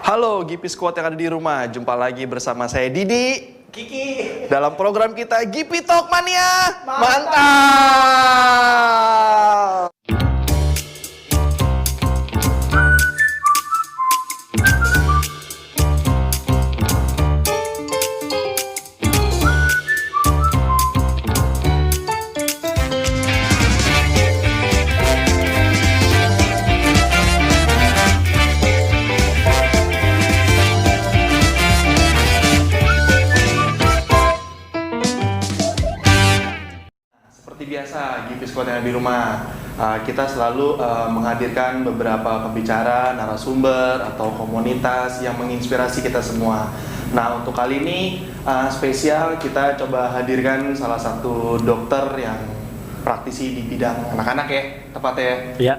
Halo Gipi Squad yang ada di rumah, jumpa lagi bersama saya Didi, Kiki. dalam program kita Gipi Talk Mania. Mantap! Seperti biasa, Gipi Squad yang ada di rumah, kita selalu menghadirkan beberapa pembicara, narasumber, atau komunitas yang menginspirasi kita semua. Nah, untuk kali ini spesial kita coba hadirkan salah satu dokter yang praktisi di bidang anak-anak ya, tepatnya ya? Iya.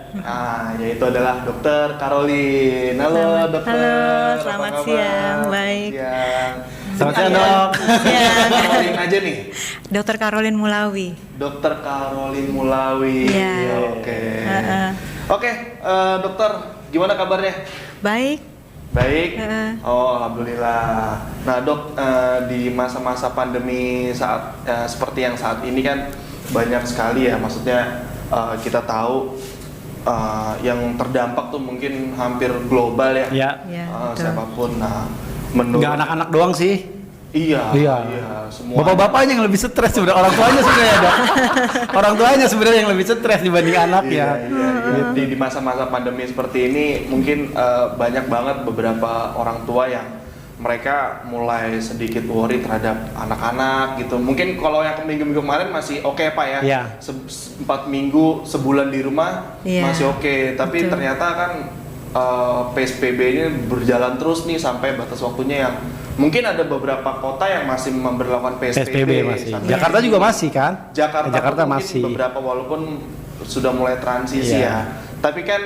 Yaitu adalah Dokter Caroline. Halo dokter. Halo, selamat Apa kabar? siang, baik. Siang. Selamat siang, Dok. Caroline aja nih. Dokter Caroline Mulawi. Dokter Caroline Mulawi. Iya. Oke. Oke. Dokter, gimana kabarnya? Baik. Baik. Oh, alhamdulillah. Nah, Dok, di masa-masa pandemi saat seperti yang saat ini kan banyak sekali ya, maksudnya kita tahu yang terdampak tuh mungkin hampir global ya. Iya. Iya, betul. Siapapun. Nah, menurut Nggak anak-anak doang sih. Iya. Semua. Bapak-bapaknya yang lebih stres sebenarnya, orang tuanya sebenarnya, Dok. Orang tuanya sebenarnya yang lebih stres dibanding anak ya. Iya. Di masa-masa pandemi seperti ini mungkin banyak banget beberapa orang tua yang mereka mulai sedikit worry terhadap anak-anak gitu. Mungkin kalau yang minggu-minggu kemarin masih oke Pak ya. Iya. 4 minggu sebulan di rumah Iya. masih oke. Tapi Betul. ternyata kan PSBB ini berjalan terus nih sampai batas waktunya yang mungkin ada beberapa kota yang masih memberlakukan PSBB masih. Sampai Jakarta juga masih kan? Jakarta mungkin masih. beberapa walaupun sudah mulai transisi Iya. ya. Tapi kan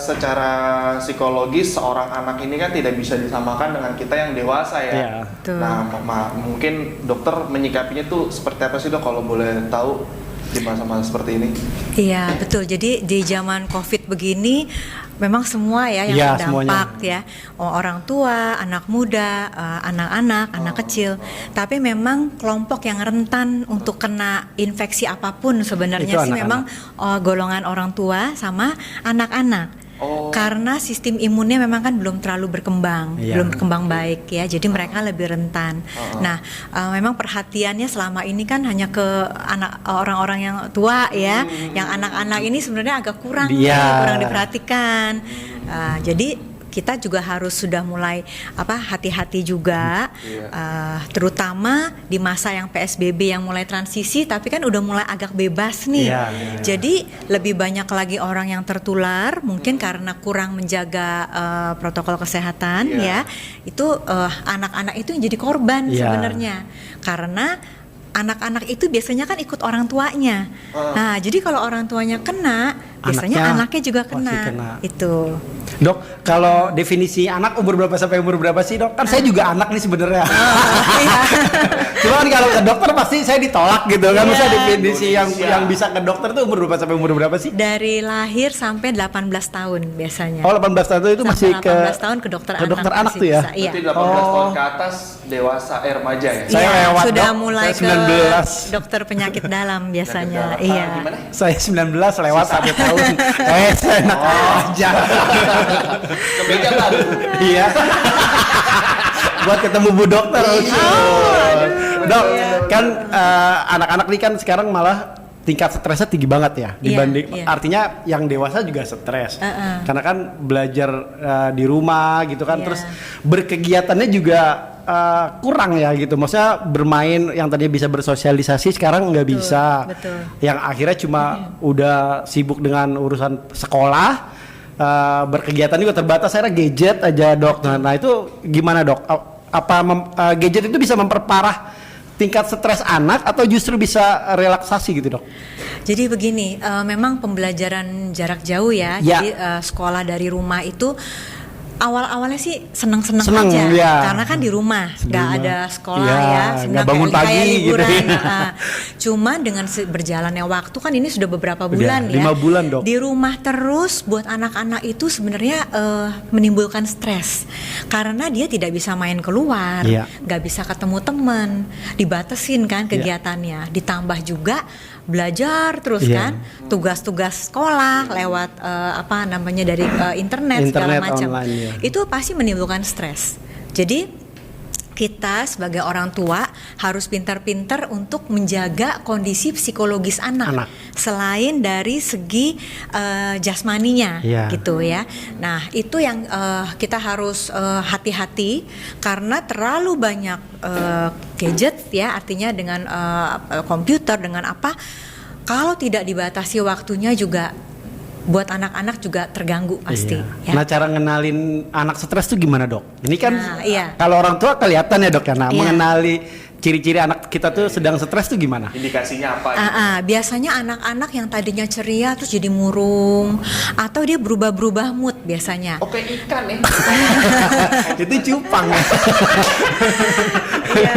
secara psikologis seorang anak ini kan tidak bisa disamakan dengan kita yang dewasa ya. Iya. Betul. Nah, mungkin dokter menyikapinya tuh seperti apa sih Dok kalau boleh tahu di masa-masa seperti ini? Iya, betul. Jadi di zaman Covid begini memang semua ya yang Iya, terdampak ya. Orang tua, anak muda, anak-anak, anak kecil. Tapi memang kelompok yang rentan untuk kena infeksi apapun sebenarnya Itu sih anak-anak. memang golongan orang tua sama anak-anak. Oh. Karena sistem imunnya memang kan belum terlalu berkembang, Iya. belum berkembang baik ya. Jadi mereka lebih rentan. Nah, memang perhatiannya selama ini kan hanya ke anak orang-orang yang tua ya. Yang anak-anak ini sebenarnya agak kurang Iya. kurang diperhatikan. Jadi kita juga harus sudah mulai hati-hati juga, terutama di masa yang PSBB yang mulai transisi, tapi kan udah mulai agak bebas nih. Iya. Jadi lebih banyak lagi orang yang tertular, mungkin karena kurang menjaga protokol kesehatan Iya. ya. Itu anak-anak itu yang jadi korban Iya. sebenarnya, karena anak-anak itu biasanya kan ikut orang tuanya. Nah, jadi kalau orang tuanya kena, biasanya anaknya juga pasti kena. Itu. Dok, kalau definisi anak umur berapa sampai umur berapa sih, Dok? Kan saya juga anak nih sebenarnya. Cuma kan kalau ke dokter pasti saya ditolak gitu kan. Iya. Masa definisi Indonesia. yang bisa ke dokter tuh umur berapa sampai umur berapa sih? Dari lahir sampai 18 tahun biasanya. Oh, 18 tahun itu masih Sampai ke 18 tahun ke dokter anak tuh ya. masih bisa, iya. Berarti 18 tahun ke atas dewasa remaja ya? Saya Iya, lewat, sudah Dok. mulai Saya 19. ke dokter penyakit dalam biasanya. Penyakit dalam. Iya. Gimana? Saya 19 lewat 1 tahun. Saya enak aja. Kemeja baru. Iya. Buat ketemu Bu Dokter. Dok, kan anak-anak nih kan sekarang malah tingkat stresnya tinggi banget ya dibanding iya. artinya yang dewasa juga stres. Karena kan belajar di rumah gitu kan, Iya. terus berkegiatannya juga kurang ya gitu. Maksudnya bermain yang tadinya bisa bersosialisasi sekarang nggak bisa. betul. Yang akhirnya cuma udah sibuk dengan urusan sekolah, berkegiatan juga terbatas, akhirnya gadget aja Dok. Nah itu gimana Dok? Gadget itu bisa memperparah tingkat stres anak atau justru bisa relaksasi gitu Dok? Jadi begini, memang pembelajaran jarak jauh ya. Ya. Jadi sekolah dari rumah itu Awal-awalnya sih seneng-seneng Seneng, aja, ya. karena kan di rumah, Di nggak rumah. ada sekolah Iya, ya, nggak senang bangun kayak pagi liburan. gitu ya. Cuma dengan berjalannya waktu kan ini sudah beberapa bulan ya. 5 bulan, Dok. Di rumah terus buat anak-anak itu sebenarnya menimbulkan stres, karena dia tidak bisa main keluar, Iya. nggak bisa ketemu teman, dibatasin kan kegiatannya, ditambah juga belajar terus Iya. kan, tugas-tugas sekolah lewat dari internet segala Internet macam. online, ya. Itu pasti menimbulkan stres. Jadi kita sebagai orang tua harus pintar-pintar untuk menjaga kondisi psikologis anak. Selain dari segi jasmaninya, Iya. gitu ya. Nah itu yang kita harus hati-hati karena terlalu banyak gadget ya, artinya dengan komputer dengan apa. Kalau tidak dibatasi waktunya juga buat anak-anak juga terganggu pasti. Iya. Ya. Nah, cara ngenalin anak stres tuh gimana, Dok? Ini kan Nah, iya. kalau orang tua kelihatan ya, Dok, ya. Nah, Iya. mengenali ciri-ciri anak kita tuh sedang stres tuh gimana? Indikasinya apa? Gitu? Biasanya anak-anak yang tadinya ceria terus jadi murung atau dia berubah-berubah mood biasanya. Oke, ikan ya. Itu cupang ya. Iya.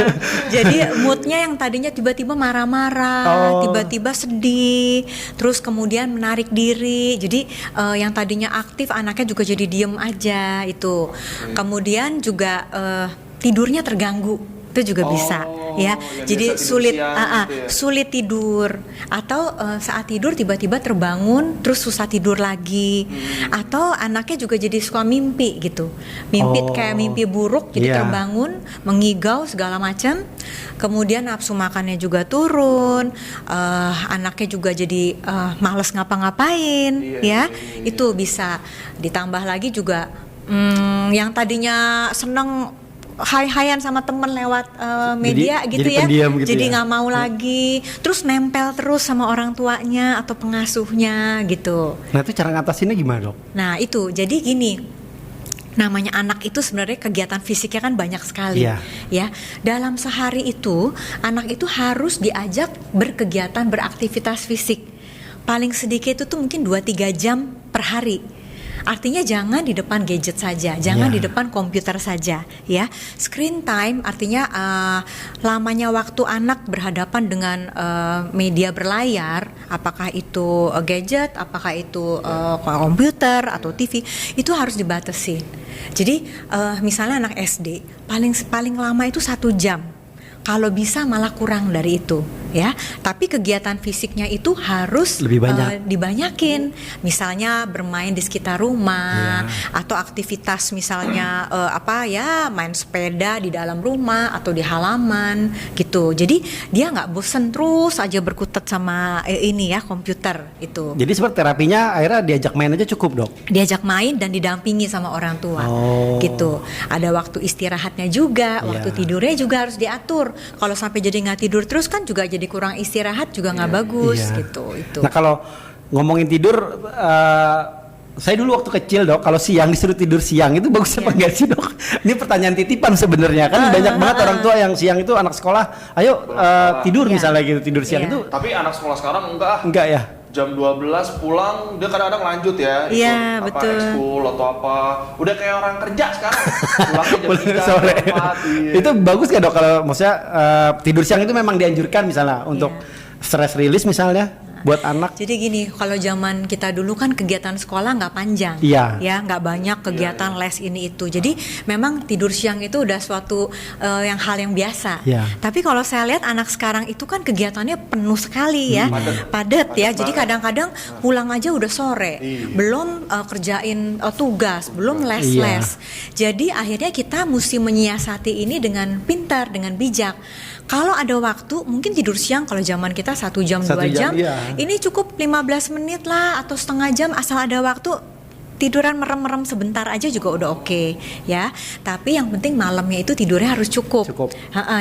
Jadi moodnya yang tadinya tiba-tiba marah-marah, Oh. tiba-tiba sedih, terus kemudian menarik diri. Jadi yang tadinya aktif anaknya juga jadi diem aja itu. Kemudian juga tidurnya terganggu. Itu juga bisa ya. yang Jadi biasa tidur sulit siang gitu ya. sulit tidur atau saat tidur tiba-tiba terbangun terus susah tidur lagi. Atau anaknya juga jadi suka mimpi gitu. Mimpi kayak mimpi buruk jadi Iya. terbangun, mengigau segala macam. Kemudian nafsu makannya juga turun, anaknya juga jadi malas ngapa-ngapain ya. Itu bisa ditambah lagi juga yang tadinya seneng hai-haian sama temen lewat media gitu jadi ya, pendiam gitu jadi ya. nggak mau lagi, terus nempel terus sama orang tuanya atau pengasuhnya gitu. Nah, itu cara ngatasinnya gimana, Dok? Nah itu jadi gini, namanya anak itu sebenarnya kegiatan fisiknya kan banyak sekali. Iya. Ya, dalam sehari itu anak itu harus diajak berkegiatan, beraktivitas fisik. Paling sedikit itu tuh mungkin 2-3 jam per hari. Artinya jangan di depan gadget saja, jangan Iya. di depan komputer saja, ya. Screen time artinya lamanya waktu anak berhadapan dengan media berlayar, apakah itu gadget, apakah itu komputer atau TV, itu harus dibatasi. Jadi misalnya anak SD paling lama itu 1 jam. Kalau bisa malah kurang dari itu, ya. Tapi kegiatan fisiknya itu harus Lebih banyak. dibanyakin. Misalnya bermain di sekitar rumah atau aktivitas misalnya main sepeda di dalam rumah atau di halaman gitu. Jadi dia nggak bosen terus aja berkutat sama komputer itu. Jadi seperti terapinya akhirnya diajak main aja cukup, Dok? Diajak main dan didampingi sama orang tua, gitu. Ada waktu istirahatnya juga, waktu tidurnya juga harus diatur. Kalau sampai jadi nggak tidur terus kan juga jadi kurang istirahat juga nggak bagus, Iya. gitu. Itu. Nah, kalau ngomongin tidur, saya dulu waktu kecil, Dok, kalau siang disuruh tidur siang itu bagus apa enggak sih, Dok? Ini pertanyaan titipan sebenarnya kan banyak banget orang tua yang siang itu anak sekolah, ayo tidur Iya. misalnya gitu, tidur siang Iya. itu Tapi anak sekolah sekarang enggak ya? jam 12 pulang dia kadang-kadang lanjut ya, Iya, ikut betul. ekskul atau apa, udah kayak orang kerja sekarang, pulangnya jam Pulang 3, sore. jam 4, iya. Itu bagus gak, Dok, kalau maksudnya tidur siang itu memang dianjurkan misalnya untuk stress release misalnya buat anak? Jadi gini, kalau zaman kita dulu kan kegiatan sekolah nggak panjang, Iya. ya nggak banyak kegiatan les ini itu. Jadi memang tidur siang itu udah suatu hal yang biasa. Iya. Tapi kalau saya lihat anak sekarang itu kan kegiatannya penuh sekali ya, padat ya. Jadi kadang-kadang pulang aja udah sore, belum kerjain tugas, belum les-les. Jadi akhirnya kita mesti menyiasati ini dengan pintar, dengan bijak. Kalau ada waktu, mungkin tidur siang kalau zaman kita 1 jam, 2 jam, iya. ini cukup 15 menit lah atau setengah jam asal ada waktu. Tiduran merem-merem sebentar aja juga udah oke, ya. Tapi yang penting malamnya itu tidurnya harus cukup.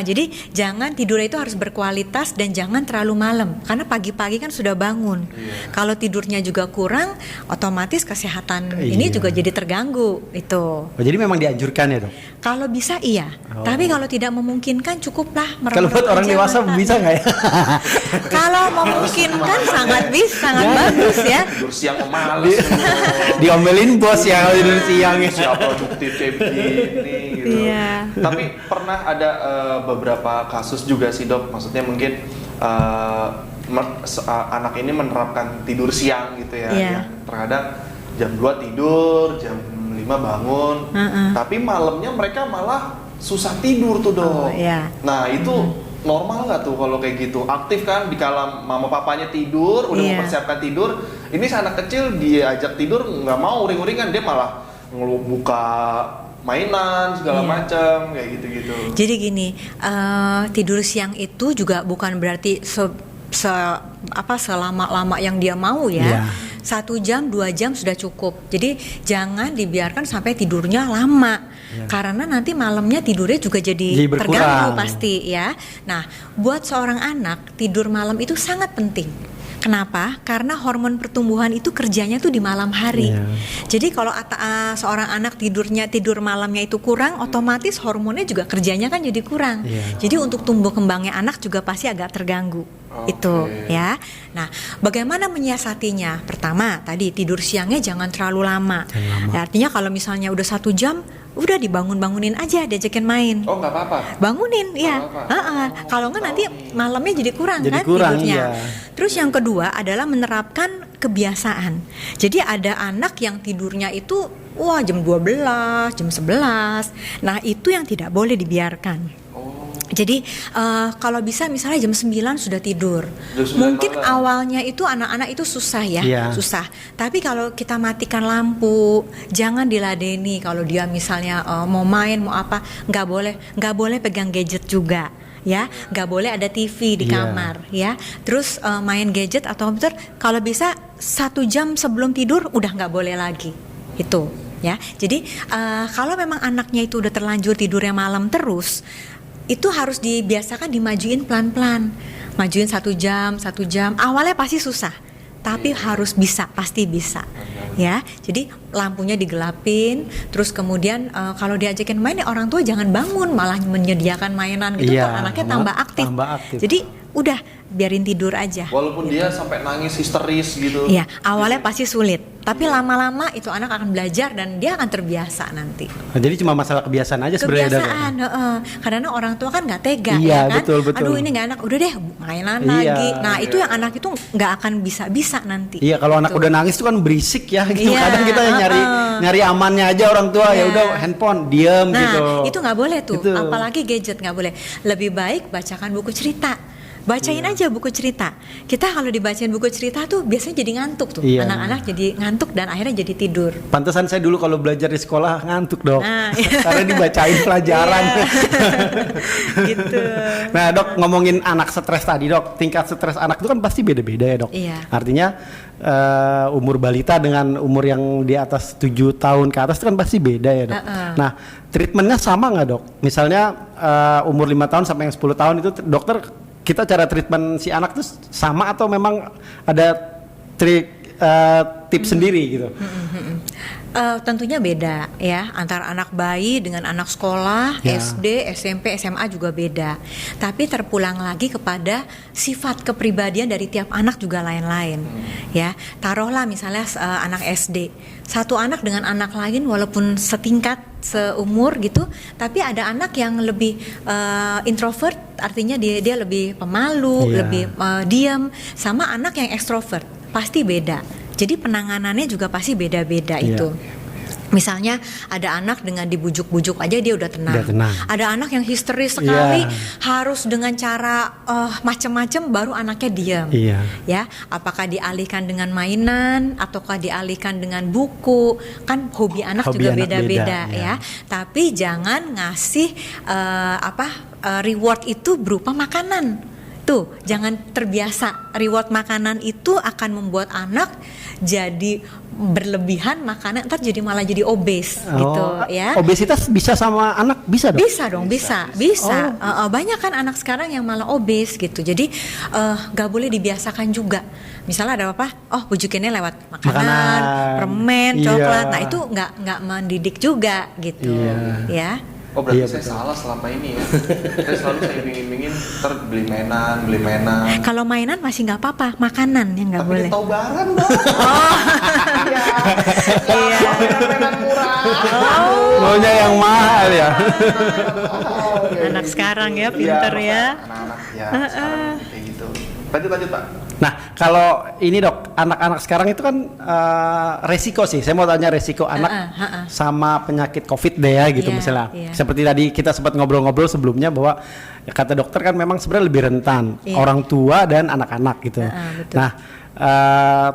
Jadi jangan tidurnya itu harus berkualitas dan jangan terlalu malam karena pagi-pagi kan sudah bangun. Kalau tidurnya juga kurang, otomatis kesehatan ini juga jadi terganggu itu. Jadi memang dianjurkan ya, Dok? Kalau bisa iya, tapi kalau tidak memungkinkan cukuplah merem-merem. Kalau buat orang aja dewasa matanya. bisa nggak ya? Kalau memungkinkan sangat bagus ya. Tidur siang males. Diomelin diomelin bos ya kalau tidur siang ya. Siapa produktif kayak begini gitu. Iya. Tapi pernah ada beberapa kasus juga sih dok, maksudnya mungkin anak ini menerapkan tidur siang gitu ya, Iya. yang terkadang jam 2 tidur, jam 5 bangun, tapi malamnya mereka malah susah tidur tuh dok. Oh, iya. Nah itu normal nggak tuh kalau kayak gitu? Aktif kan di kala mama papanya tidur, udah Iya. mempersiapkan tidur. Ini si anak kecil diajak tidur nggak mau uring-uringan, dia malah buka mainan segala Iya. macam kayak gitu-gitu. Jadi gini, tidur siang itu juga bukan berarti selama-lama yang dia mau ya. Iya. 1 jam, 2 jam sudah cukup. Jadi jangan dibiarkan sampai tidurnya lama. Karena nanti malamnya tidurnya juga jadi berkurang. terganggu pasti ya. Nah, buat seorang anak tidur malam itu sangat penting. Kenapa? Karena hormon pertumbuhan itu kerjanya tuh di malam hari. Iya. Jadi kalau seorang anak tidur malamnya itu kurang, otomatis hormonnya juga kerjanya kan jadi kurang. Iya. Jadi untuk tumbuh kembangnya anak juga pasti agak terganggu. Oke. Itu ya. Nah, bagaimana menyiasatinya? Pertama, tadi tidur siangnya jangan terlalu lama. Ya, artinya kalau misalnya udah 1 jam, udah dibangunin aja, diajakin main. Oh nggak apa-apa. Bangunin, ya. apa-apa. Kalau nggak nanti malamnya jadi kurang Jadi kan kurang, tidurnya. iya. Terus yang kedua adalah menerapkan kebiasaan. Jadi ada anak yang tidurnya itu jam 12, jam 11. Nah, itu yang tidak boleh dibiarkan. Jadi kalau bisa misalnya jam 9 sudah tidur. Jam 9 Mungkin malam. awalnya itu anak-anak itu susah ya, Iya. susah. Tapi kalau kita matikan lampu, jangan diladeni. Kalau dia misalnya mau main, mau apa, nggak boleh pegang gadget juga. Ya, nggak boleh ada TV di Iya. kamar, ya. Terus main gadget atau komputer, kalau bisa 1 jam sebelum tidur udah nggak boleh lagi. Itu, ya. Jadi kalau memang anaknya itu udah terlanjur tidurnya malam terus, itu harus dibiasakan dimajuin pelan-pelan. Majuin 1 jam, 1 jam. Awalnya pasti susah, tapi harus bisa, pasti bisa. Ya, jadi lampunya digelapin, terus kemudian kalau diajakin main ya orang tua jangan bangun, malah menyediakan mainan gitu, Iya, tuh anaknya tambah aktif. tambah aktif. Jadi udah biarin tidur aja. Walaupun dia sampai nangis histeris gitu. Iya, awalnya pasti sulit, tapi lama-lama itu anak akan belajar dan dia akan terbiasa nanti. Nah, jadi cuma masalah kebiasaan aja sebenarnya. Kebiasaan, karena orang tua kan nggak tega, Iya, ya kan? betul. Aduh ini nggak enak, udah deh mainan Iya, lagi. Nah itu iya. yang anak itu nggak akan bisa nanti. Iya, kalau anak Gitu. udah nangis itu kan berisik ya. Gitu. Iya, Kadang kita yang nyari amannya aja orang tua, ya Iya. udah handphone, diem Nah gitu. itu nggak boleh tuh, Itu. apalagi gadget nggak boleh. Lebih baik bacakan buku cerita. Bacain aja buku cerita. Kita kalau dibacain buku cerita tuh biasanya jadi ngantuk tuh. Iya. Anak-anak jadi ngantuk dan akhirnya jadi tidur. Pantesan saya dulu kalau belajar di sekolah ngantuk dok, Nah, iya. karena dibacain pelajaran. Iya. Gitu. Nah dok, ngomongin anak stres tadi dok, tingkat stres anak itu kan pasti beda-beda ya dok. Iya. Artinya umur balita dengan umur yang di atas 7 tahun ke atas itu kan pasti beda ya dok. Nah treatmentnya sama nggak dok? Misalnya umur 5 tahun sampai yang 10 tahun itu dokter, kita cara treatment si anak tuh sama atau memang ada tips sendiri gitu? Tentunya beda ya, antara anak bayi dengan anak sekolah, Ya. SD, SMP, SMA juga beda. Tapi terpulang lagi kepada sifat kepribadian dari tiap anak juga lain-lain. Ya, taruhlah misalnya anak SD, satu anak dengan anak lain walaupun setingkat, seumur gitu, tapi ada anak yang lebih introvert, artinya dia lebih pemalu, Iya. lebih diam, sama anak yang ekstrovert, pasti beda. Jadi penanganannya juga pasti beda-beda Iya. itu. Misalnya ada anak dengan dibujuk-bujuk aja dia udah tenang. Udah tenang. Ada anak yang histeris sekali, Iya. harus dengan cara macam-macam baru anaknya diam. Iya. Ya, apakah dialihkan dengan mainan ataukah dialihkan dengan buku? Kan hobi anak Hobi juga anak beda-beda beda, ya. Tapi jangan ngasih reward itu berupa makanan. Tuh, jangan terbiasa. Reward makanan itu akan membuat anak jadi berlebihan makanan, ntar jadi malah jadi obes gitu ya. Obesitas bisa sama anak bisa dok? Bisa dong, bisa. Banyak kan anak sekarang yang malah obes gitu. Jadi gak boleh dibiasakan juga. Misalnya ada apa? Oh, bujukinnya lewat makanan, permen, Iya. coklat. Nah itu nggak mendidik juga gitu, Iya. ya. Oh berarti Iya, saya betul. salah selama ini ya. Saya iming-imingin ntar beli mainan. Kalau mainan masih nggak apa-apa, makanan yang nggak Tapi boleh. dia tahu barang dong. Iya. Iya. Mainan murah. Maunya yang mahal ya. Anak sekarang ya, pinter Iya, ya. Anak-anak ya sekarang kayak gitu. Lanjut Pak. Nah, kalau ini Dok, anak-anak sekarang itu kan resiko sih. Saya mau tanya resiko anak sama penyakit COVID deh ya gitu Iya, misalnya. iya. Seperti tadi kita sempat ngobrol-ngobrol sebelumnya bahwa ya, kata dokter kan memang sebenarnya lebih rentan Iya. orang tua dan anak-anak gitu. Betul. Nah,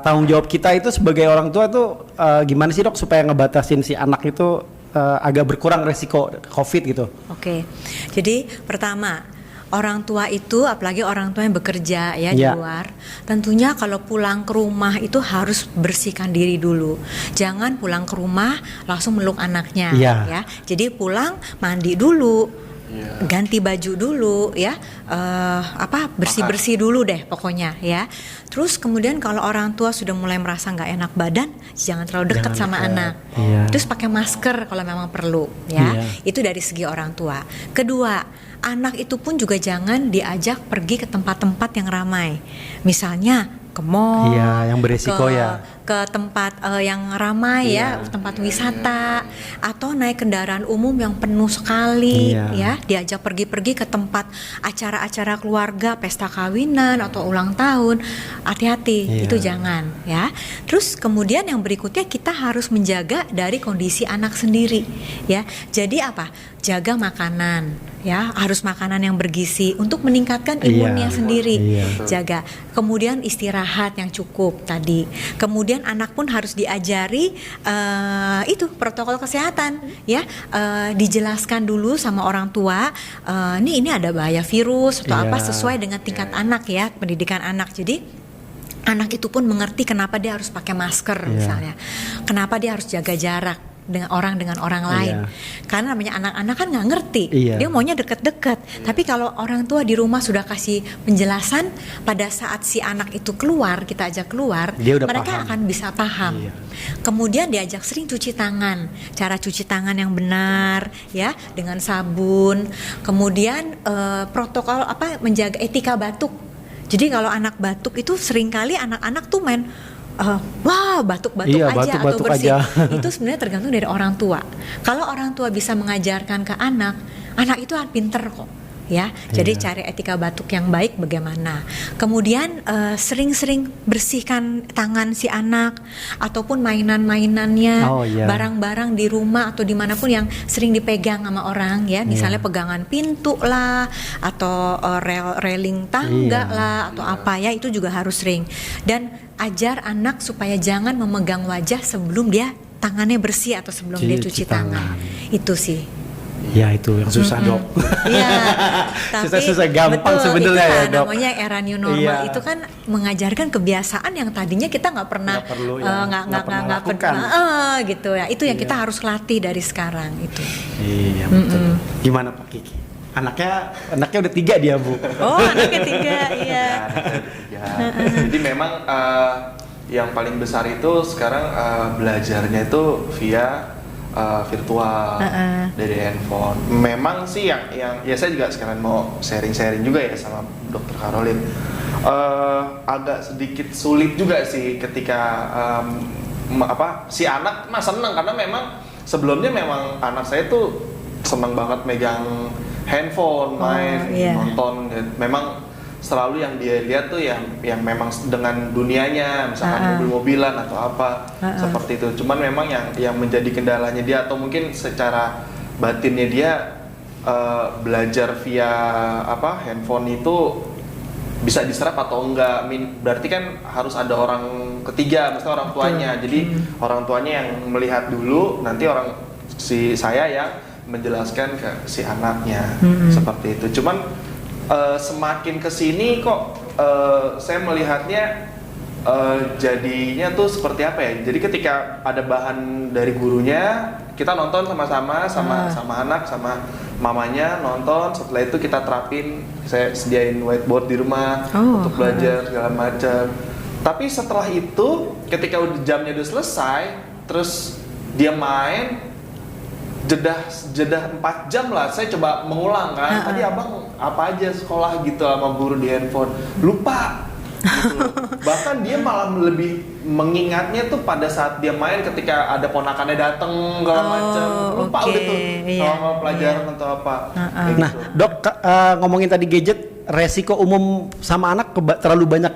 tanggung jawab kita itu sebagai orang tua tuh gimana sih Dok supaya ngebatasin si anak itu agak berkurang resiko COVID gitu? Oke, jadi pertama orang tua itu, apalagi orang tua yang bekerja ya di Iya. luar, tentunya kalau pulang ke rumah itu harus bersihkan diri dulu. Jangan pulang ke rumah langsung meluk anaknya, Iya. ya. Jadi pulang mandi dulu, Iya. ganti baju dulu, ya. Bersih-bersih dulu deh pokoknya, ya. Terus kemudian kalau orang tua sudah mulai merasa nggak enak badan, jangan terlalu dekat Jangan sama dekat. anak. Iya. Terus pakai masker kalau memang perlu, ya. Iya. Itu dari segi orang tua. Kedua, anak itu pun juga jangan diajak pergi ke tempat-tempat yang ramai. Misalnya ke mall, Iya, yang beresiko ya. ke tempat yang ramai ya, tempat wisata, atau naik kendaraan umum yang penuh sekali, Iya. ya, diajak pergi-pergi ke tempat acara-acara keluarga, pesta kawinan atau ulang tahun. Hati-hati, Iya. itu jangan, ya. Terus kemudian yang berikutnya kita harus menjaga dari kondisi anak sendiri, ya. Jadi apa? Jaga makanan, ya, harus makanan yang bergizi untuk meningkatkan imunnya Iya. sendiri. Iya. Jaga. Kemudian istirahat yang cukup tadi. Kemudian anak pun harus diajari itu protokol kesehatan, ya. Dijelaskan dulu sama orang tua. Ini ada bahaya virus atau apa Iya. sesuai dengan tingkat anak ya, pendidikan anak. Jadi anak itu pun mengerti kenapa dia harus pakai masker Iya. misalnya, kenapa dia harus jaga jarak dengan orang lain. Karena namanya anak-anak kan nggak ngerti, Iya. dia maunya deket-deket. Tapi kalau orang tua di rumah sudah kasih penjelasan, pada saat si anak itu keluar, kita ajak keluar, Dia udah mereka paham. akan bisa paham. Iya. Kemudian diajak sering cuci tangan, cara cuci tangan yang benar, ya, dengan sabun. Kemudian protokol menjaga etika batuk. Jadi kalau anak batuk itu seringkali anak-anak tuh main wah batuk-batuk Iya, aja atau batuk-batuk bersih. aja. Itu sebenarnya tergantung dari orang tua. Kalau orang tua bisa mengajarkan ke anak, anak itu akan pinter kok. Ya, jadi Iya. cari etika batuk yang baik bagaimana. Kemudian sering-sering bersihkan tangan si anak ataupun mainan-mainannya, Oh, iya. barang-barang di rumah atau dimanapun yang sering dipegang sama orang ya, misalnya pegangan pintu lah atau railing tangga Iya. lah atau apa ya, itu juga harus sering. Dan ajar anak supaya jangan memegang wajah sebelum dia tangannya bersih atau sebelum dia cuci tangan. Itu sih. Ya itu yang susah Dok. Iya, tapi Susah-susah gampang betul, sebenarnya itu ya, kan Dok. namanya era new normal. Iya. Itu kan mengajarkan kebiasaan yang tadinya kita nggak pernah Nggak perlu ya, nggak pernah lakukan. gitu ya. Itu yang Iya. kita harus latih dari sekarang itu. Iya betul. Gimana Pak Kiki? Anaknya udah 3 dia Bu. Oh, anaknya 3, iya. Ya, jadi memang yang paling besar itu sekarang belajarnya itu via virtual dari handphone. Memang sih yang ya saya juga sekarang mau sharing juga ya sama Dokter Caroline. Agak sedikit sulit juga sih ketika si anak mah seneng karena memang sebelumnya memang anak saya tuh seneng banget megang handphone, main, iya. nonton. Memang selalu yang dia lihat tuh yang memang dengan dunianya, misalkan mobil-mobilan atau apa seperti itu. Cuman memang yang menjadi kendalanya dia atau mungkin secara batinnya dia belajar via handphone itu bisa diserap atau enggak. Berarti kan harus ada orang ketiga, misalnya orang tuanya. Jadi orang tuanya yang melihat dulu, nanti saya yang menjelaskan ke si anaknya seperti itu. Cuman semakin kesini kok saya melihatnya jadinya tuh seperti apa ya? Jadi ketika ada bahan dari gurunya, kita nonton sama-sama sama anak sama mamanya nonton. Setelah itu kita terapin, saya sediain whiteboard di rumah untuk belajar segala macam. Tapi setelah itu ketika jamnya udah selesai, terus dia main, jeda 4 jam lah. Saya coba mengulang kan. Tadi abang apa aja sekolah gitu sama guru di handphone. Lupa. Gitu. Bahkan dia malah lebih mengingatnya tuh pada saat dia main ketika ada ponakannya dateng segala macam. Lupa udah tuh sama pelajaran atau apa. Kayak Nah, gitu. Dok, ngomongin tadi gadget, resiko umum sama anak terlalu banyak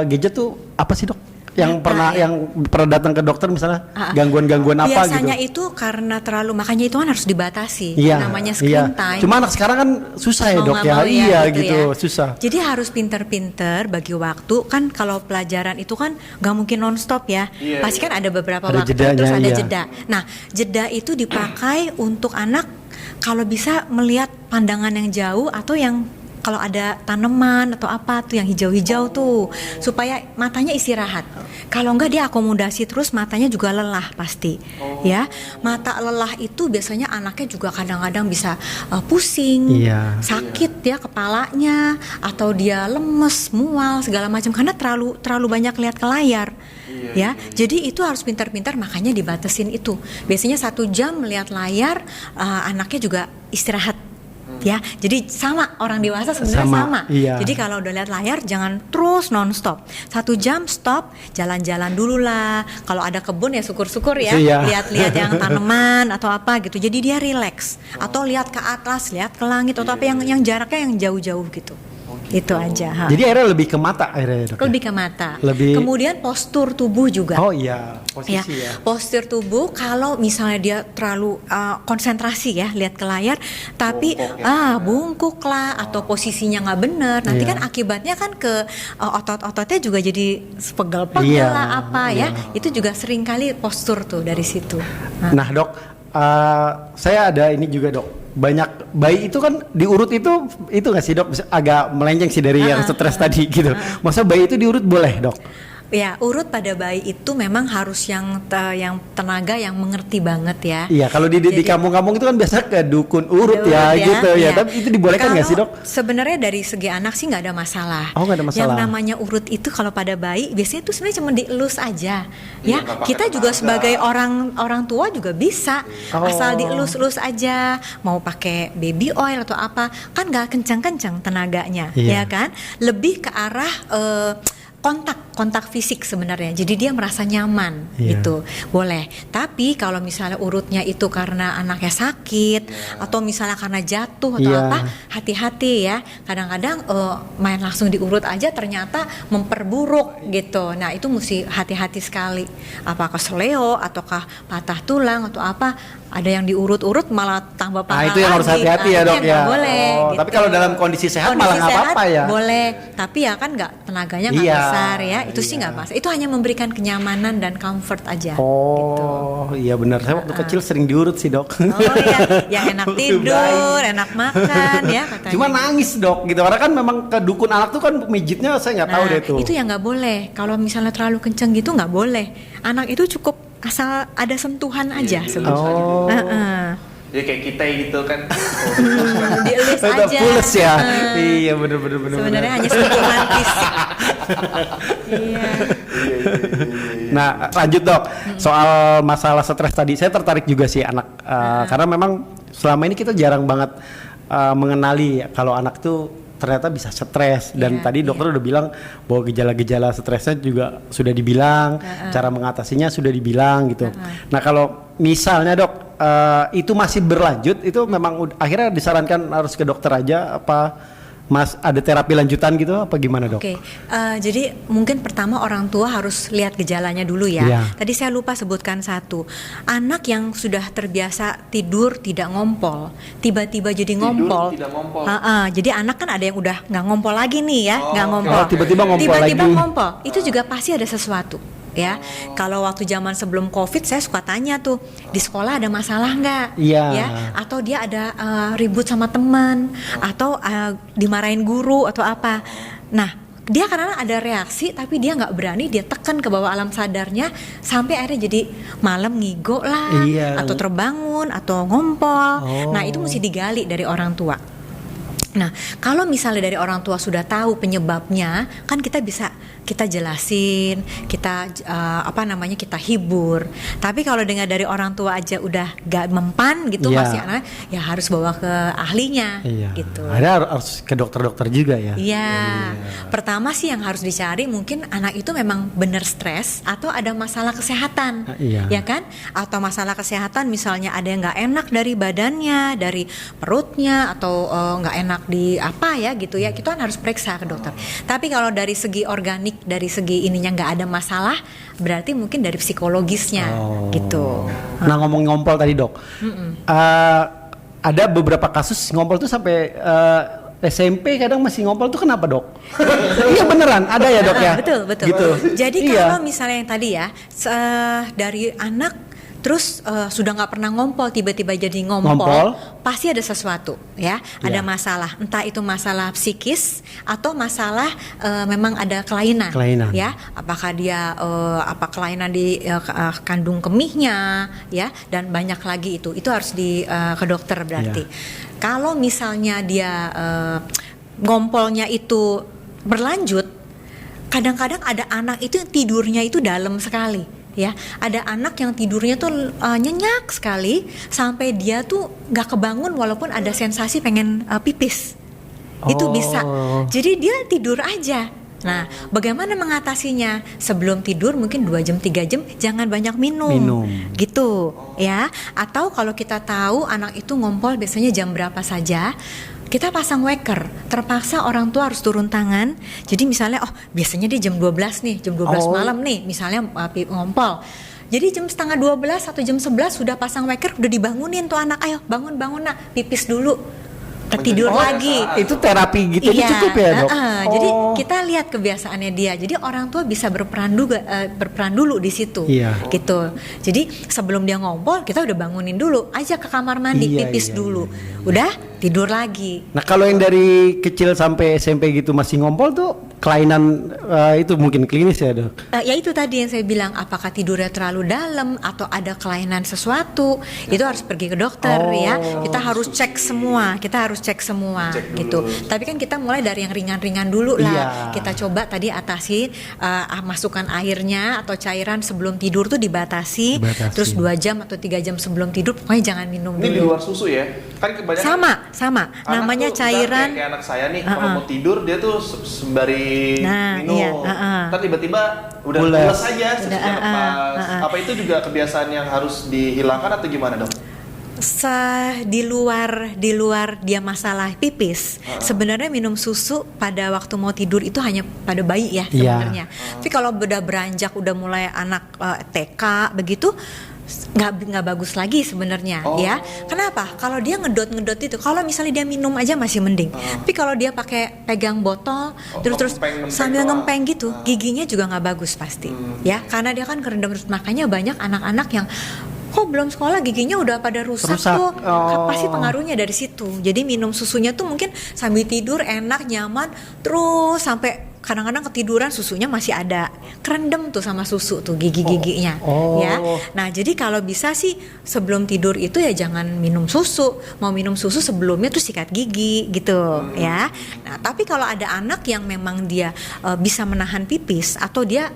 gadget tuh apa sih, Dok? Yang pernah datang ke dokter misalnya gangguan-gangguan apa gitu? Biasanya itu karena terlalu, makanya itu kan harus dibatasi. Iya, Namanya screen time. Cuma anak sekarang kan susah ya, Mau Dok nggak ya. mau Iya gitu gitu, ya. susah. Jadi harus pinter-pinter bagi waktu. Kan kalau pelajaran itu kan nggak mungkin nonstop ya. Iya, Pasti kan ada beberapa Ada waktu, jedanya, terus ada iya. jeda. Nah, jeda itu dipakai untuk anak kalau bisa melihat pandangan yang jauh atau yang kalau ada tanaman atau apa tuh yang hijau-hijau tuh, supaya matanya istirahat. Kalau enggak dia akomodasi terus, matanya juga lelah pasti. Ya, mata lelah itu biasanya anaknya juga kadang-kadang bisa pusing, Iya. sakit ya kepalanya, atau dia lemes, mual segala macam karena terlalu banyak lihat ke layar. Ya, jadi itu harus pintar-pintar, makanya dibatasin itu. Biasanya 1 jam melihat layar, anaknya juga istirahat. Ya, jadi sama orang dewasa sebenarnya sama. Iya. Jadi kalau udah lihat layar jangan terus nonstop. 1 jam stop, jalan-jalan dulu lah. Kalau ada kebun ya syukur-syukur ya. Iya. Lihat-lihat yang tanaman atau apa gitu. Jadi dia rileks. Atau lihat ke atas, lihat ke langit atau apa yang jaraknya yang jauh-jauh gitu. Itu aja. Ha. Jadi akhirnya lebih ke mata akhirnya, Dok. Lebih ke mata. Lebih- Kemudian postur tubuh juga. Oh iya, posisi ya. Postur tubuh kalau misalnya dia terlalu konsentrasi ya lihat ke layar, tapi bungkuk lah atau posisinya nggak benar, nanti Iya. kan akibatnya kan ke otot-ototnya juga jadi pegel-pegel Iya, lah apa ya, iya. itu juga sering kali postur tuh dari situ. Nah, Dok, saya ada ini juga, Dok. Banyak bayi itu kan diurut itu nggak sih, Dok? Agak melenceng sih dari yang stres tadi gitu. Masa bayi itu diurut boleh, Dok? Ya, urut pada bayi itu memang harus yang tenaga yang mengerti banget ya. Iya, kalau di Jadi- kampung-kampung itu kan biasa ke dukun urut ya, Urut gitu ya. iya. Tapi itu dibolehkan nggak sih, Kalau Dok? Sebenarnya dari segi anak sih nggak ada masalah. Oh, nggak ada masalah. Yang namanya urut itu kalau pada bayi biasanya itu sebenarnya cuma dielus aja. Iya, Ya, nggak pakai kita juga tenaga. sebagai orang tua juga bisa Oh. asal dielus-elus aja. Mau pakai baby oil atau apa, kan nggak kencang-kencang tenaganya, Iya. ya kan? Lebih ke arah kontak fisik sebenarnya. Jadi dia merasa nyaman Iya. gitu. Boleh. Tapi kalau misalnya urutnya itu karena anaknya sakit atau misalnya karena jatuh atau Iya. apa, hati-hati ya. Kadang-kadang main langsung diurut aja ternyata memperburuk gitu. Nah, itu mesti hati-hati sekali. Apakah kesleo ataukah patah tulang atau apa? Ada yang diurut-urut malah tambah parah. itu yang harus lagi. hati-hati ya, Itu Dok, yang nggak ya. boleh. Oh, tapi kalau dalam kondisi sehat malah nggak sehat apa-apa ya? Boleh. Tapi ya kan nggak, tenaganya nggak Iya. besar ya. Itu sih nggak masalah. Itu hanya memberikan kenyamanan dan comfort aja. Oh, iya benar. Saya waktu kecil sering diurut sih, Dok. Oh iya, yang enak Waktu tidur, bayi. enak makan ya katanya. Cuma nangis, Dok, gitu. Karena kan memang ke dukun anak tuh kan mijitnya saya nggak tahu deh tuh. Itu yang nggak boleh. Kalau misalnya terlalu kenceng gitu nggak boleh. Anak itu cukup asal ada sentuhan aja sebenarnya. Oh. Ya kayak kita gitu kan. Dielus Itu aja. pules ya. Heeh. Iya bener. Sebenarnya hanya sentuhan fisik. Iya. Nah, lanjut, Dok. Soal masalah stres tadi, saya tertarik juga sih anak karena memang selama ini kita jarang banget mengenali kalau anak tuh ternyata bisa stres dan Iya, tadi dokter udah bilang bahwa gejala-gejala stresnya juga sudah dibilang, cara mengatasinya sudah dibilang gitu. Nah, kalau misalnya, Dok, itu masih berlanjut, itu memang akhirnya disarankan harus ke dokter aja apa Mas ada terapi lanjutan gitu apa gimana, Dok? Oke, jadi mungkin pertama orang tua harus lihat gejalanya dulu ya. Iya. Tadi saya lupa sebutkan satu, anak yang sudah terbiasa tidur tidak ngompol, tiba-tiba jadi ngompol. tidak ngompol. Jadi anak kan ada yang udah nggak ngompol lagi nih ya, nggak oke. ngompol. Oh, tiba-tiba ngompol Tiba-tiba lagi. ngompol, itu juga pasti ada sesuatu. Ya, kalau waktu zaman sebelum COVID saya suka tanya tuh di sekolah ada masalah nggak? Iya. Ya, atau dia ada ribut sama teman atau dimarahin guru atau apa. Nah, dia karena ada reaksi tapi dia nggak berani, dia tekan ke bawah alam sadarnya sampai akhirnya jadi malam ngigo lah Iya. atau terbangun atau ngompol. Oh. Nah, itu mesti digali dari orang tua. Nah, kalau misalnya dari orang tua sudah tahu penyebabnya, kan kita bisa kita jelasin, kita kita hibur. Tapi kalau dengar dari orang tua aja udah gak mempan gitu, Iya. masih anak, ya harus bawa ke ahlinya gitu. Ada harus ke dokter-dokter juga ya. Iya. Pertama sih yang harus dicari mungkin anak itu memang benar stres atau ada masalah kesehatan, Iya. ya kan? Atau masalah kesehatan misalnya ada yang nggak enak dari badannya, dari perutnya atau nggak enak di apa ya gitu ya, kita kan harus periksa ke dokter. Tapi kalau dari segi organik, dari segi ininya nggak ada masalah, berarti mungkin dari psikologisnya gitu. Nah ngomong ngompol tadi dok, ada beberapa kasus ngompol tuh sampai SMP kadang masih ngompol tuh kenapa dok? Iya beneran ada ya dok ya? Betul. Gitu. Jadi Iya. kalau misalnya yang tadi ya, dari anak terus sudah nggak pernah ngompol, tiba-tiba jadi ngompol, pasti ada sesuatu ya, ada masalah, entah itu masalah psikis atau masalah memang ada kelainan, ya, apakah dia kelainan di kandung kemihnya ya, dan banyak lagi itu harus ke dokter berarti. Kalau misalnya dia ngompolnya itu berlanjut, kadang-kadang ada anak itu yang tidurnya itu dalam sekali. Ya, ada anak yang tidurnya tuh nyenyak sekali sampai dia tuh nggak kebangun walaupun ada sensasi pengen pipis. Itu bisa. Jadi dia tidur aja. Nah, bagaimana mengatasinya? Sebelum tidur mungkin 2 jam 3 jam jangan banyak minum. Gitu, ya. Atau kalau kita tahu anak itu ngompol biasanya jam berapa saja, kita pasang waker. Terpaksa orang tua harus turun tangan. Jadi misalnya biasanya dia jam 12 nih, jam 12 malam nih misalnya ngompol. Jadi jam setengah 12 atau jam 11 sudah pasang waker, udah dibangunin tuh anak, ayo bangun nak, pipis dulu. Tidur lagi. Itu terapi gitu cukup ya dok? Jadi kita lihat kebiasaannya dia. Jadi orang tua bisa berperan dulu di situ, gitu. Jadi sebelum dia ngompol kita udah bangunin dulu, ajak ke kamar mandi, pipis dulu, udah tidur lagi. Nah kalau yang dari kecil sampai SMP gitu masih ngompol tuh kelainan itu mungkin klinis ya dok? Ya itu tadi yang saya bilang, apakah tidurnya terlalu dalam atau ada kelainan sesuatu, itu harus pergi ke dokter ya. Kita harus cek semua, gitu. Tapi kan kita mulai dari yang ringan-ringan dulu lah. Kita coba tadi atasi, masukkan airnya atau cairan sebelum tidur tuh dibatasi. Terus 2 jam atau 3 jam sebelum tidur pokoknya jangan minum dulu. Ini di luar susu ya? Kan kebanyakan sama. Namanya cairan. Kayak anak saya nih, kalau mau tidur dia tuh sembari minum. Kan tiba-tiba udah pulas aja susunya lepas. Apa itu juga kebiasaan yang harus dihilangkan atau gimana dok? Di luar dia masalah pipis, sebenarnya minum susu pada waktu mau tidur itu hanya pada bayi ya sebenarnya. Tapi kalau udah beranjak, udah mulai anak TK begitu, nggak bagus lagi sebenarnya ya. Kenapa? Kalau dia ngedot itu, kalau misalnya dia minum aja masih mending. Tapi kalau dia pakai pegang botol terus sambil ngempeng gitu, giginya juga nggak bagus pasti ya, karena dia kan kerendam terus. Makanya banyak anak-anak yang kok belum sekolah giginya udah pada rusak. Tuh pasti pengaruhnya dari situ. Jadi minum susunya tuh mungkin sambil tidur enak, nyaman, terus sampai kadang-kadang ketiduran susunya masih ada, kerendam tuh sama susu tuh gigi-giginya ya. Nah jadi kalau bisa sih sebelum tidur itu ya jangan minum susu. Mau minum susu sebelumnya tuh sikat gigi gitu ya. Nah tapi kalau ada anak yang memang dia bisa menahan pipis atau dia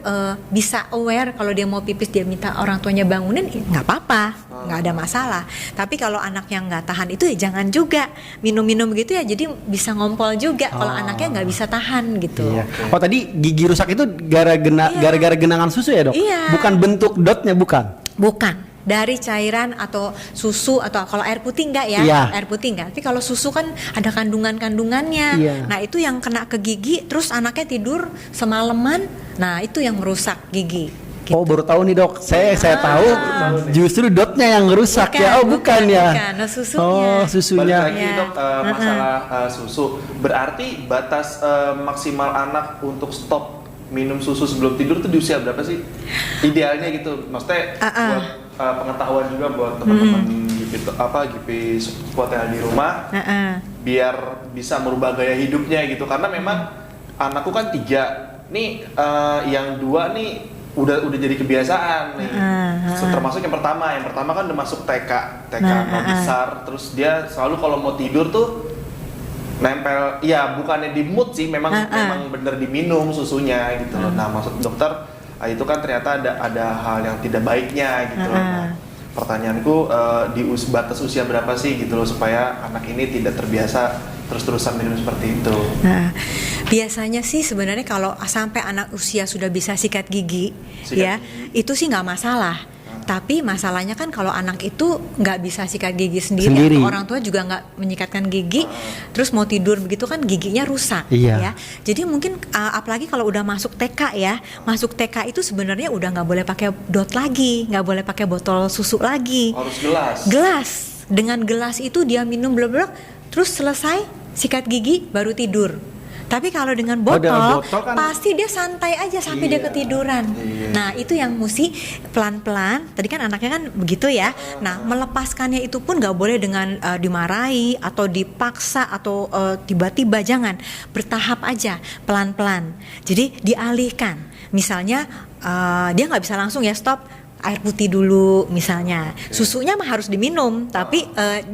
bisa aware kalau dia mau pipis, dia minta orang tuanya bangunin, nggak apa-apa, nggak ada masalah. Tapi kalau anak yang nggak tahan itu ya jangan juga minum-minum gitu ya, jadi bisa ngompol juga kalau anaknya nggak bisa tahan gitu. Oh tadi gigi rusak itu gara-gara genangan susu ya dok? Bukan bentuk dotnya, bukan? Dari cairan atau susu, atau kalau air putih enggak ya? Air putih enggak. Tapi kalau susu kan ada kandungannya. Nah itu yang kena ke gigi, terus anaknya tidur semalaman. Nah itu yang merusak gigi. Gitu. Oh baru tahu nih dok, saya tahu justru dotnya yang rusak ya. Bukan ya. Bukan, susunya. Susunya. Balik lagi dok, masalah susu. Berarti batas maksimal anak untuk stop minum susu sebelum tidur tuh di usia berapa sih? Idealnya gitu. Maksudnya buat pengetahuan juga buat teman-teman GP Squad yang di rumah, biar bisa merubah gaya hidupnya gitu. Karena memang anakku kan 3, nih yang 2 nih udah jadi kebiasaan nih. Termasuk yang pertama kan udah masuk TK besar, terus dia selalu kalau mau tidur tuh nempel, ya bukannya di mood sih, memang bener diminum susunya gitu loh. Nah maksud dokter itu kan ternyata ada hal yang tidak baiknya gitu loh. Nah, pertanyaanku di batas usia berapa sih gitu loh supaya anak ini tidak terbiasa terus-terusan minum seperti itu? Nah, biasanya sih sebenarnya kalau sampai anak usia sudah bisa sikat gigi, itu sih nggak masalah. Tapi masalahnya kan kalau anak itu nggak bisa sikat gigi sendiri. Atau orang tua juga nggak menyikatkan gigi, terus mau tidur begitu kan giginya rusak, ya. Jadi mungkin apalagi kalau udah masuk TK ya, masuk TK itu sebenarnya udah nggak boleh pakai dot lagi, nggak boleh pakai botol susu lagi. Harus gelas. Gelas, dengan gelas itu dia minum blok-blok, terus selesai sikat gigi baru tidur. Tapi kalau dengan botol kan pasti dia santai aja sampai dia ketiduran. Nah itu yang mesti pelan-pelan. Tadi kan anaknya kan begitu ya. Nah melepaskannya itu pun nggak boleh dengan dimarahi atau dipaksa atau tiba-tiba, jangan. Bertahap aja, pelan-pelan. Jadi dialihkan. Misalnya dia nggak bisa langsung ya stop. Air putih dulu misalnya, susunya mah harus diminum, tapi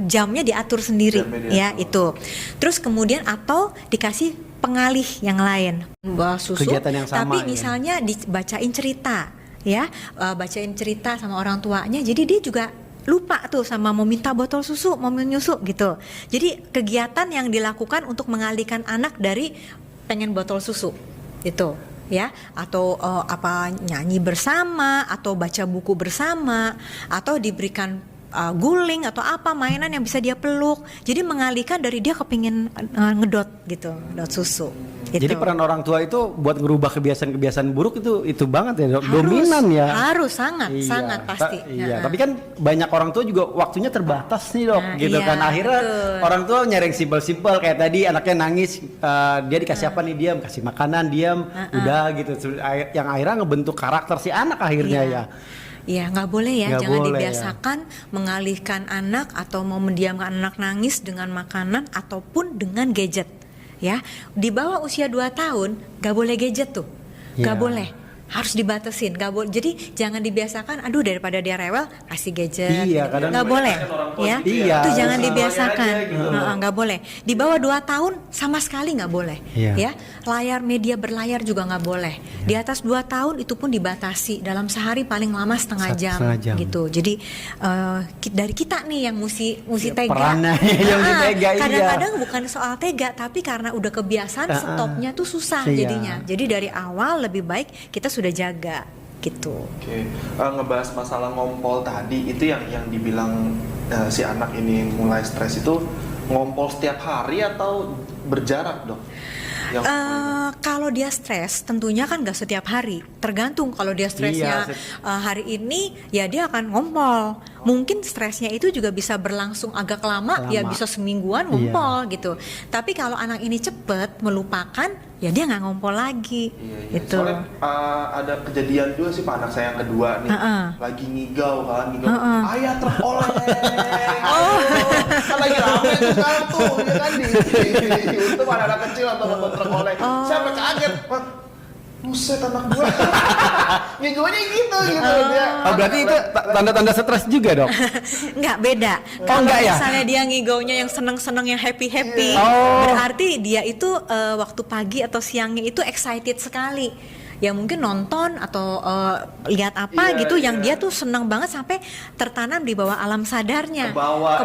jamnya diatur sendiri, ya itu. Terus kemudian atau dikasih pengalih yang lain, susu, kegiatan yang sama, tapi misalnya dibacain cerita, ya, bacain cerita sama orang tuanya, jadi dia juga lupa tuh sama mau minta botol susu, mau menyusu gitu. Jadi kegiatan yang dilakukan untuk mengalihkan anak dari pengen botol susu, itu. Ya, atau nyanyi bersama, atau baca buku bersama, atau diberikan guling atau apa mainan yang bisa dia peluk. Jadi mengalihkan dari dia kepingin ngedot gitu, dot susu. Gitu. Jadi peran orang tua itu buat ngerubah kebiasaan-kebiasaan buruk itu banget ya, dominan ya. Harus sangat pasti. Iya, tapi kan banyak orang tua juga waktunya terbatas nih dok, gitu kan. Akhirnya orang tua nyari yang simpel-simpel kayak tadi anaknya nangis, dia dikasih apa nih, diam, kasih makanan diam, udah gitu. Yang akhirnya ngebentuk karakter si anak akhirnya ya. Iya, nggak boleh ya, jangan dibiasakan mengalihkan anak atau mau mendiamkan anak nangis dengan makanan ataupun dengan gadget. Ya, di bawah usia 2 tahun nggak boleh gadget tuh, nggak boleh, harus dibatasin, nggak boleh. Jadi jangan dibiasakan, aduh daripada dia rewel kasih gadget, nggak boleh, ya, itu jangan dibiasakan, nggak boleh. Di bawah 2 tahun sama sekali nggak boleh, ya, layar media berlayar juga nggak boleh. Di atas 2 tahun itu pun dibatasi, dalam sehari paling lama setengah jam, gitu. Jadi dari kita nih yang mesti tega. Kadang-kadang bukan soal tega, tapi karena udah kebiasaan stopnya tuh susah jadinya. Jadi dari awal lebih baik kita sudah jaga gitu. Oke. Ngebahas masalah ngompol tadi itu yang dibilang si anak ini mulai stres itu ngompol setiap hari atau berjarak dok? Kalau dia stres tentunya kan nggak setiap hari, tergantung. Kalau dia stresnya hari ini ya dia akan ngompol. Mungkin stresnya itu juga bisa berlangsung agak lama. Ya bisa semingguan ngompol gitu. Tapi kalau anak ini cepet melupakan, ya dia nggak ngompol lagi. Gitu. Soalnya ada kejadian juga sih pak anak saya yang kedua nih, lagi ngigau kan, ayah teroleh. Kan lagi rame tuh sekarang tuh, ya kan di YouTube ada anak kecil atau nonton teroleh. Saya sampai kaget, buset anak gue. Ngigaunya gitu dia. Berarti itu tanda-tanda stres juga dok? Enggak, beda. Kalau misalnya dia ngigaunya yang seneng-seneng, yang happy-happy, berarti dia itu waktu pagi atau siangnya itu excited sekali. Ya mungkin nonton atau lihat apa gitu yang dia tuh senang banget sampai tertanam di bawah alam sadarnya. Ke bawah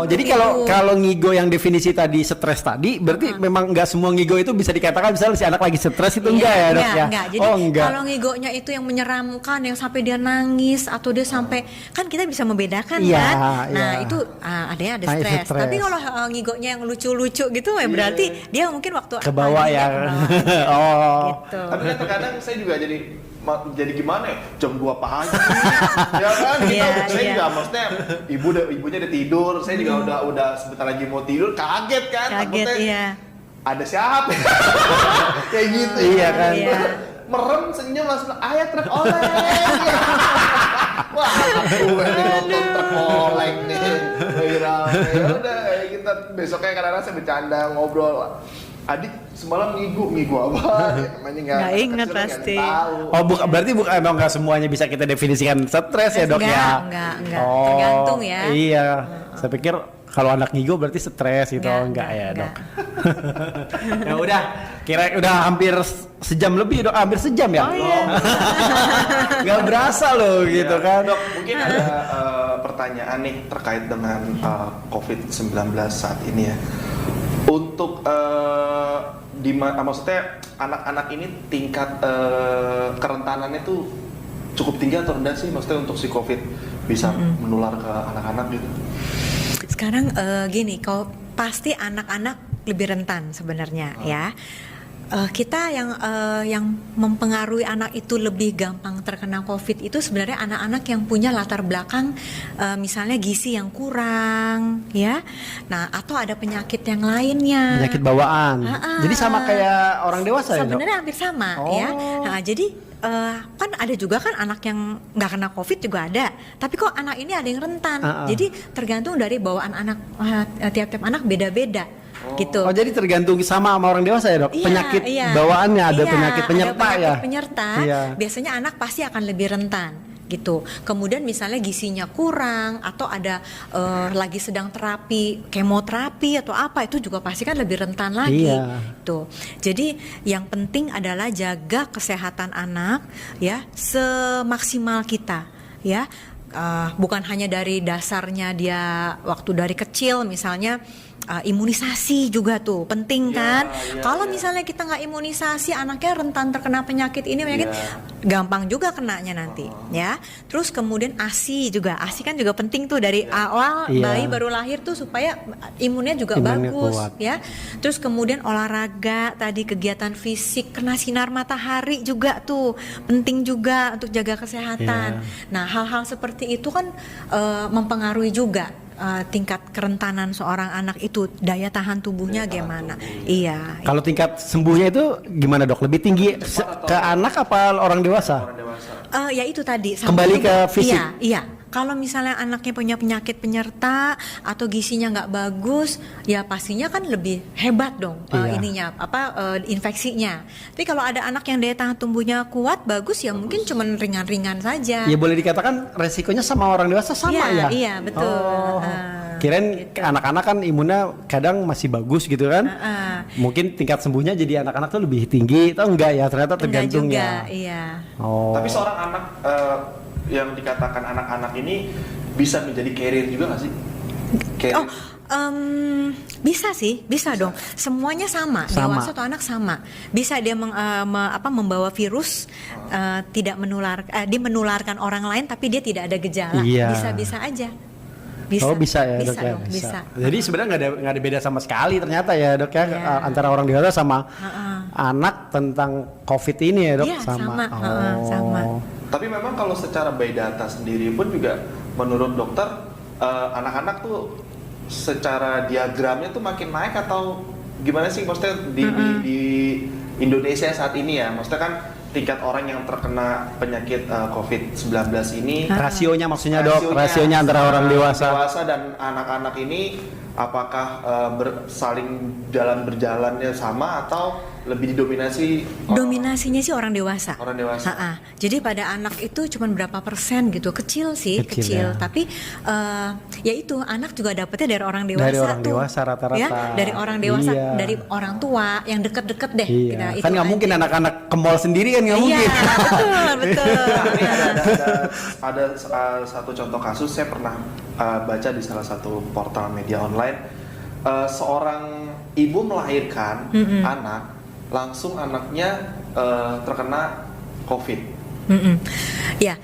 ke jadi kalau ngigo yang definisi tadi stres tadi berarti memang nggak semua ngigo itu bisa dikatakan misalnya si anak lagi stres itu enggak ya dok ya? Enggak. Jadi kalau ngigonya itu yang menyeramkan, yang sampai dia nangis atau dia sampai kan kita bisa membedakan kan. Nah itu ada stres. Tapi kalau ngigonya yang lucu-lucu gitu berarti dia mungkin waktu ke bawah ya. Gitu. Tapi kadang saya juga jadi gimana ya, jam 2 pagi ya kan saya juga maksudnya ibunya udah tidur, saya juga udah sebentar lagi mau tidur, kaget kan, ada siapa kayak gitu kan. Merem senyum langsung ayah truk oleng. Wah gue nonton truk oleng nih ya udah kita besoknya kadang-kadang saya bercanda ngobrol, adik semalam ngigu apa? Namanya nggak ingat pasti. Berarti emang nggak semuanya bisa kita definisikan stres ya dok ya? Enggak. Tergantung ya. Iya. Saya pikir kalau anak ngigo berarti stres gitu. Enggak ya, Dok. Ya udah, udah hampir sejam lebih, Dok. Hampir sejam ya? Oh iya. Nggak berasa loh gitu Iya. kan. Dok, mungkin ada pertanyaan nih terkait dengan COVID-19 saat ini ya. Untuk maksudnya anak-anak ini tingkat kerentanannya tuh cukup tinggi atau rendah sih? Maksudnya untuk si COVID bisa menular ke anak-anak gitu? Sekarang gini, kalau pasti anak-anak lebih rentan sebenarnya ya. Kita yang mempengaruhi anak itu lebih gampang terkena COVID itu sebenarnya anak-anak yang punya latar belakang misalnya gizi yang kurang ya, nah atau ada penyakit yang lainnya. Penyakit bawaan. Jadi sama kayak orang dewasa ya, Dok? Sebenarnya hampir sama ya. Nah, jadi kan ada juga kan anak yang nggak kena COVID juga ada, tapi kok anak ini ada yang rentan. Jadi tergantung dari bawaan anak, tiap-tiap anak beda-beda. Gitu. Oh, jadi tergantung sama orang dewasa ya, Dok? Iya, Penyakit iya. bawaannya ada Iya, penyakit penyerta ada penyakit ya. penyerta, Iya. biasanya anak pasti akan lebih rentan gitu. Kemudian misalnya gizinya kurang atau ada lagi sedang terapi kemoterapi atau apa, itu juga pasti kan lebih rentan lagi. Iya. Tuh. Jadi yang penting adalah jaga kesehatan anak ya semaksimal kita ya. Bukan hanya dari dasarnya dia waktu dari kecil misalnya. Imunisasi juga tuh penting kan. Kalau misalnya kita nggak imunisasi, anaknya rentan terkena penyakit ini gampang juga kenanya nanti ya. Terus kemudian ASI juga, ASI kan juga penting tuh dari awal bayi baru lahir tuh supaya imunnya juga bagus kuat. ya. Terus kemudian olahraga tadi, kegiatan fisik, kena sinar matahari juga tuh penting juga untuk jaga kesehatan. Nah hal-hal seperti itu kan mempengaruhi juga tingkat kerentanan seorang anak itu, daya tahan tubuhnya gimana. Iya. Kalau tingkat sembuhnya itu gimana, Dok? Lebih tinggi ke anak apa orang dewasa? Orang dewasa. Ya itu tadi. Kembali ke fisik. Iya. Kalau misalnya anaknya punya penyakit penyerta atau gizinya nggak bagus, ya pastinya kan lebih hebat dong infeksinya. Tapi kalau ada anak yang daya tahan tubuhnya kuat, bagus ya mungkin cuman ringan-ringan saja. Ya boleh dikatakan resikonya sama orang dewasa sama ya? Iya betul. Kirain Gitu. anak-anak kan imunnya kadang masih bagus gitu kan? Mungkin tingkat sembuhnya jadi anak-anak tuh lebih tinggi, atau enggak ya? Ternyata tergantung Enggak juga, ya. iya. Oh. Tapi seorang anak yang dikatakan anak-anak ini bisa menjadi carrier juga nggak sih? Carrier. Bisa sih, bisa dong. Semuanya sama, dewasa atau anak sama. Bisa dia membawa virus, tidak dia menularkan orang lain, tapi dia tidak ada gejala. Iya. Bisa aja. Bisa. Oh bisa ya, Dok ya. Dong, bisa. Jadi sebenarnya nggak ada beda sama sekali ternyata ya, Dok ya, antara orang dewasa sama anak tentang COVID ini ya, Dok. Iya, sama. Sama. Tapi memang kalau secara by data sendiri pun juga menurut dokter anak-anak tuh secara diagramnya tuh makin naik atau gimana sih? Maksudnya di Indonesia saat ini ya, maksudnya kan tingkat orang yang terkena penyakit COVID-19 ini rasionya maksudnya, Dok, rasionya antara orang dewasa dan anak-anak ini apakah saling berjalannya sama atau lebih didominasi Dominasinya sih orang dewasa. Orang dewasa. Jadi pada anak itu cuma berapa persen gitu, kecil sih, kecil. Ya. Tapi ya itu anak juga dapetnya dari orang dewasa. Dari orang tuh. dewasa rata-rata. Ya, dari orang dewasa, Iya. dari orang tua yang deket-deket deh. Iya. Nah, Kan nggak mungkin anak-anak ke mall sendiri kan nggak mungkin. Betul. Ini ada satu contoh kasus saya pernah baca di salah satu portal media online. Seorang ibu melahirkan anak, langsung anaknya terkena COVID. Ya,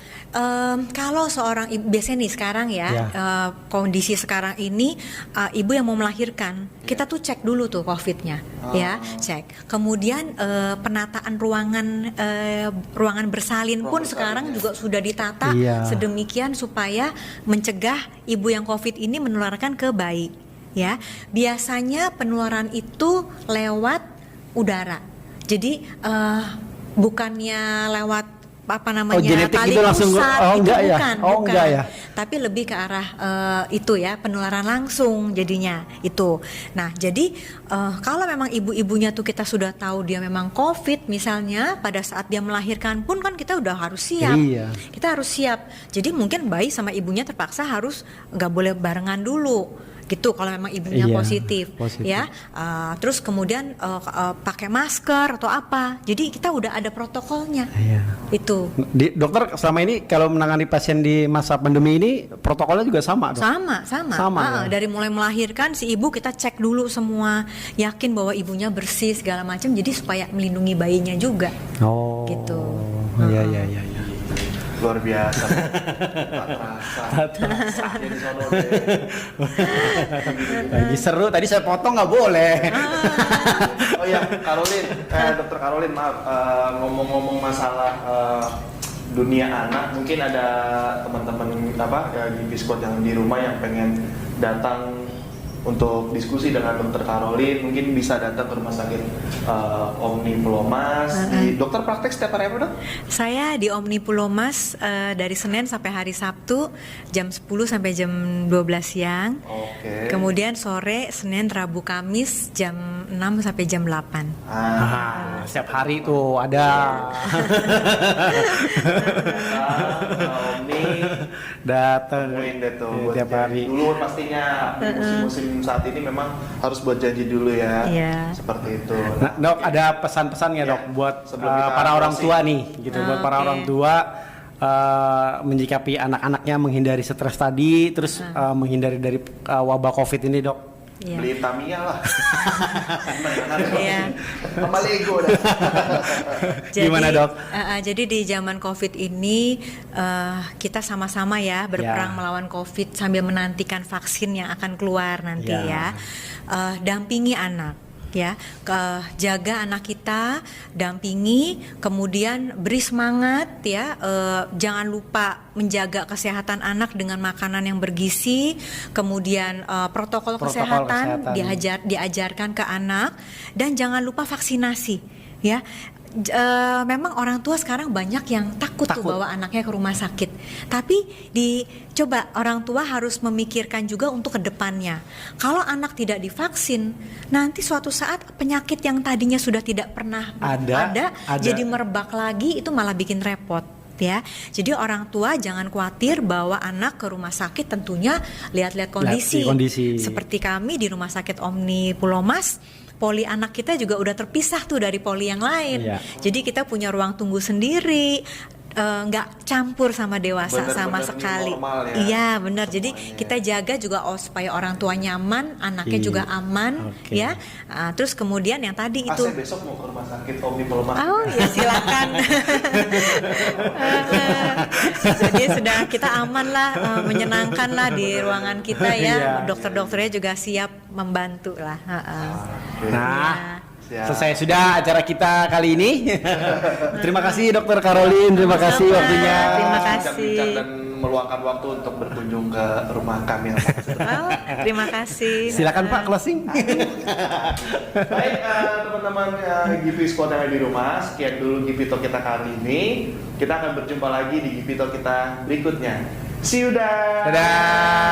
kalau seorang ibu, biasanya nih sekarang kondisi sekarang ini ibu yang mau melahirkan, kita tuh cek dulu tuh COVID-nya, ya, cek. Kemudian penataan ruangan bersalin pun sekarang juga sudah ditata sedemikian supaya mencegah ibu yang COVID ini menularkan ke bayi, ya. Biasanya penularan itu lewat udara, jadi bukannya lewat apa namanya genetik tali gitu langsung pusat, itu enggak ya? bukan, Oh, bukan. enggak ya? Tapi lebih ke arah itu ya, penularan langsung jadinya itu. Nah, jadi kalau memang ibu-ibunya tuh kita sudah tahu dia memang COVID misalnya, pada saat dia melahirkan pun kan kita udah harus siap. Iya. Kita harus siap. Jadi mungkin bayi sama ibunya terpaksa harus nggak boleh barengan dulu. Gitu kalau memang ibunya Iya, positif ya. Terus kemudian pakai masker atau apa. Jadi kita udah ada protokolnya. Iya. Itu. Dokter selama ini kalau menangani pasien di masa pandemi ini protokolnya juga sama, Dok? Sama. Dari mulai melahirkan si ibu kita cek dulu semua, yakin bahwa ibunya bersih segala macam. Jadi supaya melindungi bayinya juga. Oh. Gitu. Iya. Luar biasa. Tak terasa. Jadi sono deh. Lagi seru, tadi saya potong nggak boleh. Oh ya, Dokter Caroline, maaf, ngomong-ngomong masalah dunia anak, mungkin ada teman-teman GP Squad yang di rumah yang pengen datang untuk diskusi dengan Dokter Caroline, mungkin bisa datang ke rumah sakit Omni Pulomas. Dokter praktek setiap hari apa, Dok? Saya di Omni Pulomas dari Senin sampai hari Sabtu jam 10 sampai jam 12 siang. Oke. Kemudian sore Senin, Rabu, Kamis jam 6 sampai jam 8. Setiap hari tuh ada. Omni Datang temuin deh tuh buat tiap hari. dulu pastinya di musim-musim saat ini memang harus buat janji dulu ya. Iya. Seperti itu. Nah, Dok, ada pesan-pesan nggak, Dok, buat sebelum kita para orang closing. tua nih, gitu, buat para Oke. orang tua menyikapi anak-anaknya, menghindari stres tadi, terus menghindari dari wabah COVID ini, Dok. Iya. Beli Tamiya lah. Iya. Sama Lego dah. Gimana, Dok? Jadi di zaman COVID ini kita sama-sama ya berperang Ya. melawan COVID sambil menantikan vaksin yang akan keluar nanti Ya. ya. Dampingi anak. Ya, jaga anak kita, dampingi, kemudian beri semangat ya. Jangan lupa menjaga kesehatan anak dengan makanan yang bergizi, kemudian protokol kesehatan diajarkan ke anak, dan jangan lupa vaksinasi ya. Memang orang tua sekarang banyak yang takut tuh bawa anaknya ke rumah sakit. Tapi coba orang tua harus memikirkan juga untuk kedepannya. Kalau anak tidak divaksin, nanti suatu saat penyakit yang tadinya sudah tidak pernah ada. Jadi merebak lagi, itu malah bikin repot. Ya, jadi orang tua jangan khawatir bawa anak ke rumah sakit, tentunya lihat-lihat kondisi. Seperti kami di Rumah Sakit Omni Pulomas, poli anak kita juga udah terpisah tuh dari poli yang lain. Iya. Jadi kita punya ruang tunggu sendiri, nggak campur sama dewasa sama sekali. Normal, ya. Iya benar. Jadi kita jaga juga supaya orang tua nyaman, anaknya juga aman, ya. Terus kemudian yang tadi itu. Besok mau ke rumah sakit Omni Pulomas. Oh ya silakan. Jadi sudah kita aman lah, menyenangkan lah di ruangan kita ya. Dokter-dokternya juga siap membantu lah. Nah, selesai sudah acara kita kali ini. Terima kasih Dokter Caroline, terima kasih waktunya. Terima kasih. Bincang-bincang dan meluangkan waktu untuk berkunjung ke rumah kami. Terima kasih. Silakan Pak, closing. Baik teman-teman GP Squad yang ada di rumah, sekian dulu GP Talk kita kali ini. Kita akan berjumpa lagi di GP Talk kita berikutnya. See you dah. Dadah.